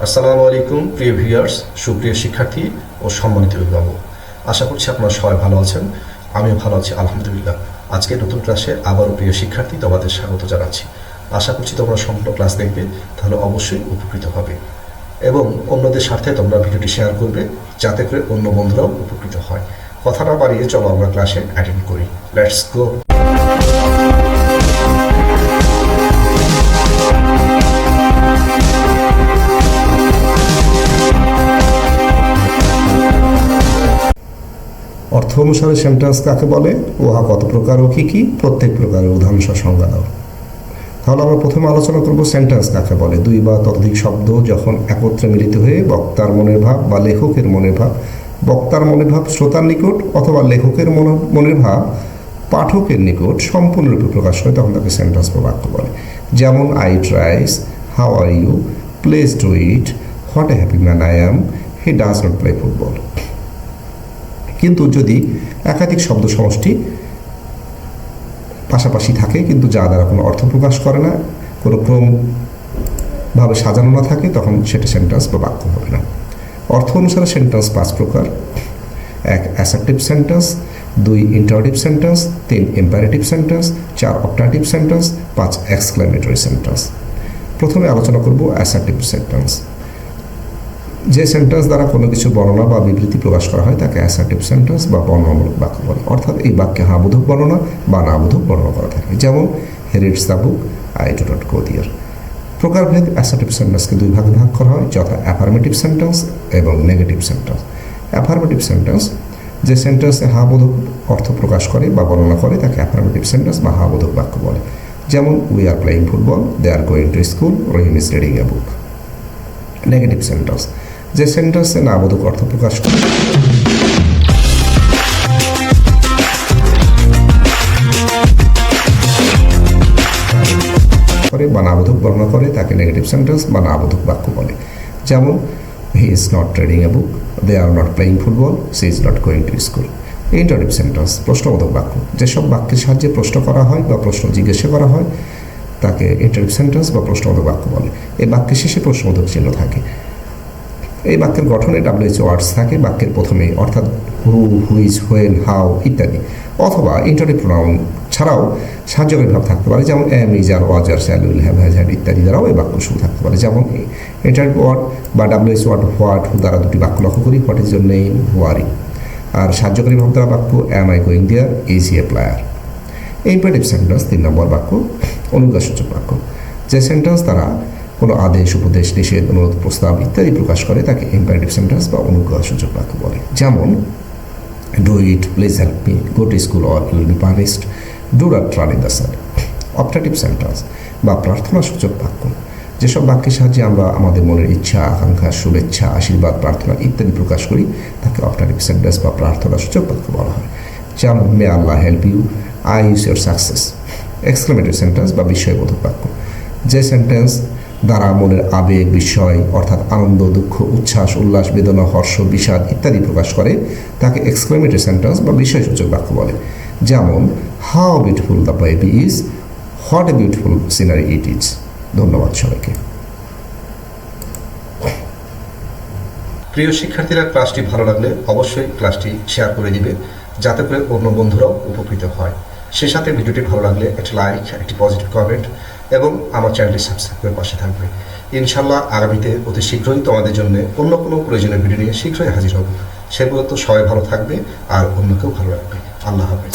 আসসালামু আলাইকুম প্রিয় ভিউয়ার্স, সুপ্রিয় শিক্ষার্থী ও সম্মানিত অভিভাবক। আশা করছি আপনারা সবাই ভালো আছেন। আমিও ভালো আছি আলহামদুলিল্লাহ। আজকে নতুন ক্লাসে আবারও প্রিয় শিক্ষার্থী তোমাদের স্বাগত জানাচ্ছি। আশা করছি তোমরা সম্পূর্ণ ক্লাস দেখবে, তাহলে অবশ্যই উপকৃত হবে এবং অন্যদের সাথে তোমরা ভিডিওটি শেয়ার করবে যাতে করে অন্য বন্ধুরাও উপকৃত হয়। কথা না বাড়িয়ে চলো আমরা ক্লাসে অ্যাটেন্ড করি। Let's go. অর্থ অনুসারে সেন্টেন্স কাকে বলে, উহা কত প্রকার ও কি প্রত্যেক প্রকারের উদাহরণ সহ সংজ্ঞা দাও। তাহলে আমরা প্রথমে আলোচনা করব সেন্টেন্স কাকে বলে। দুই বা ততোধিক শব্দ যখন একত্রে মিলিত হয়ে বক্তার মনের ভাব বা লেখকের মনের ভাব, বক্তার মনের ভাব শ্রোতার নিকট অথবা লেখকের মনের ভাব পাঠকের নিকট সম্পূর্ণরূপে প্রকাশ হয়, তখন তাকে সেন্টেন্স বা বাক্য বলে। যেমন I eat rice, how are you, place to eat, what a happy man I am, he does not play football. কিন্তু যদি একাধিক শব্দ সমষ্টি পাশাপাশি থাকে কিন্তু যা দ্বারা কোনো অর্থ প্রকাশ করে না, কোনো ক্রমভাবে সাজানো না থাকে, তখন সেটা সেন্টেন্স বা বাক্য হবে না। অর্থ অনুসারে সেন্টেন্স 5 প্রকার। 1 assertive sentence, 2 interactive sentence, 3 imperative sentence, 4 optative sentence, 5 exclamatory sentence. প্রথমে আলোচনা করব অ্যাসার্টিভ সেন্টেন্স। যে সেন্টেন্স দ্বারা কোনো কিছু বর্ণনা বা বিবৃতি প্রকাশ করা হয় তাকে অ্যাসার্টিভ সেন্টেন্স বা বর্ণনামূলক বাক্য বলে। অর্থাৎ এই বাক্যে হাবোধক বর্ণনা বা নাবোধক বর্ণনা করা থাকে। যেমন he reads the book, I do not go there. প্রকারভেদ অ্যাসার্টিভ সেন্টেন্সকে দুই ভাগে ভাগ করা হয়, যথা অ্যাফার্মেটিভ সেন্টেন্স এবং নেগেটিভ সেন্টেন্স। অ্যাফার্মেটিভ সেন্টেন্স যে সেন্টেন্সে হাবোধক অর্থ প্রকাশ করে বা বর্ণনা করে তাকে অ্যাফার্মেটিভ সেন্টেন্স বা হাবোধক বাক্য বলে। যেমন we are playing football, they are going to school, Rahim is reading a book. Negative sentence যে সেন্টেন্সে নাবোধক অর্থ প্রকাশ করে বা নাবোধক বর্ণনা করে তাকে নেগেটিভ সেন্টেন্স বা নাবোধক বাক্য বলে। যেমন he is not reading a book, they are not playing football, she is not going to school. Interrogative sentence প্রশ্নবোধক বাক্য। যেসব বাক্যের সাহায্যে প্রশ্ন করা হয় বা প্রশ্ন জিজ্ঞাসা করা হয় তাকে ইন্টারেটিভ সেন্টেন্স বা প্রশ্নবোধক বাক্য বলে। এই বাক্যের শেষে প্রশ্নবোধক চিহ্ন থাকে। এই বাক্যের গঠনে WH ওয়ার্ডস থাকে বাক্যের প্রথমে, অর্থাৎ হু, হুইচ, হোয়েন, হাউ ইত্যাদি। অথবা ইন্টারেটিভ প্রোনাউন ছাড়াও সাহায্যকারী ভাব থাকতে পারে, যেমন am, is, are, was, are, shall, will, have, has, had ইত্যাদি দ্বারাও এই বাক্য শুরু থাকতে পারে। যেমন ইন্টারেটিভ ওয়ার্ড বা WH ওয়ার্ড হোয়াট, হু দ্বারা দুটি বাক্য লক্ষ্য করি, what is your name, who are you. আর সাহায্যকারী ভাব দ্বারা বাক্য am I going there, is he a player. Imperative sentence 3 নম্বর বাক্য, অনুজ্ঞাসূচক বাক্য। যে সেন্টেন্স দ্বারা কোনো আদেশ, উপদেশ, নিষেধ, অনুরোধ, প্রস্তাব ইত্যাদি প্রকাশ করে তাকে ইম্পারেটিভ সেন্টেন্স বা অনুজ্ঞাসূচক বাক্য বলে। যেমন do it, please help me, go to school or you will be punished, do not run in the sun. Optative sentence বা প্রার্থনাসূচক বাক্য। যেসব বাক্যের সাহায্যে আমরা আমাদের মনের ইচ্ছা, আকাঙ্ক্ষা, শুভেচ্ছা, আশীর্বাদ, প্রার্থনা ইত্যাদি প্রকাশ করি তাকে অপটাটিভ সেন্টেন্স বা প্রার্থনাসূচক বাক্য বলা হয়। যেমন may Allah help you, I use your success. Exclamatory sentence বা বিস্ময়বোধক বাক্য। যে সেন্টেন্স দ্বারা মনের আবেগ, বিস্ময় অর্থাৎ আনন্দ, দুঃখ, উচ্ছ্বাস, উল্লাস, বেদনা, হর্ষ, বিষাদ ইত্যাদি প্রকাশ করে তাকে এক্সক্লেমেটরি সেন্টেন্স বা বিস্ময়সূচক বাক্য বলে। যেমন how beautiful the baby is, what a beautiful scenery it is. ধন্যবাদ সবাইকে। প্রিয় শিক্ষার্থীরা, ক্লাসটি ভালো লাগলে অবশ্যই ক্লাসটি শেয়ার করে দিবে যাতে করে অন্য বন্ধুরাও উপকৃত হয়। সে সাথে ভিডিওটি ভালো লাগলে একটি লাইক, একটি পজিটিভ কমেন্ট এবং আমার চ্যানেলটি সাবস্ক্রাইব করে পাশে থাকবে। ইনশাল্লাহ আগামীতে অতি শীঘ্রই তোমাদের জন্য অন্য কোনো প্রয়োজনীয় ভিডিও নিয়ে শীঘ্রই হাজির হব। সে পর্যন্ত সবাই ভালো থাকবে আর অন্যকেও ভালো রাখবে। আল্লাহ হাফেজ।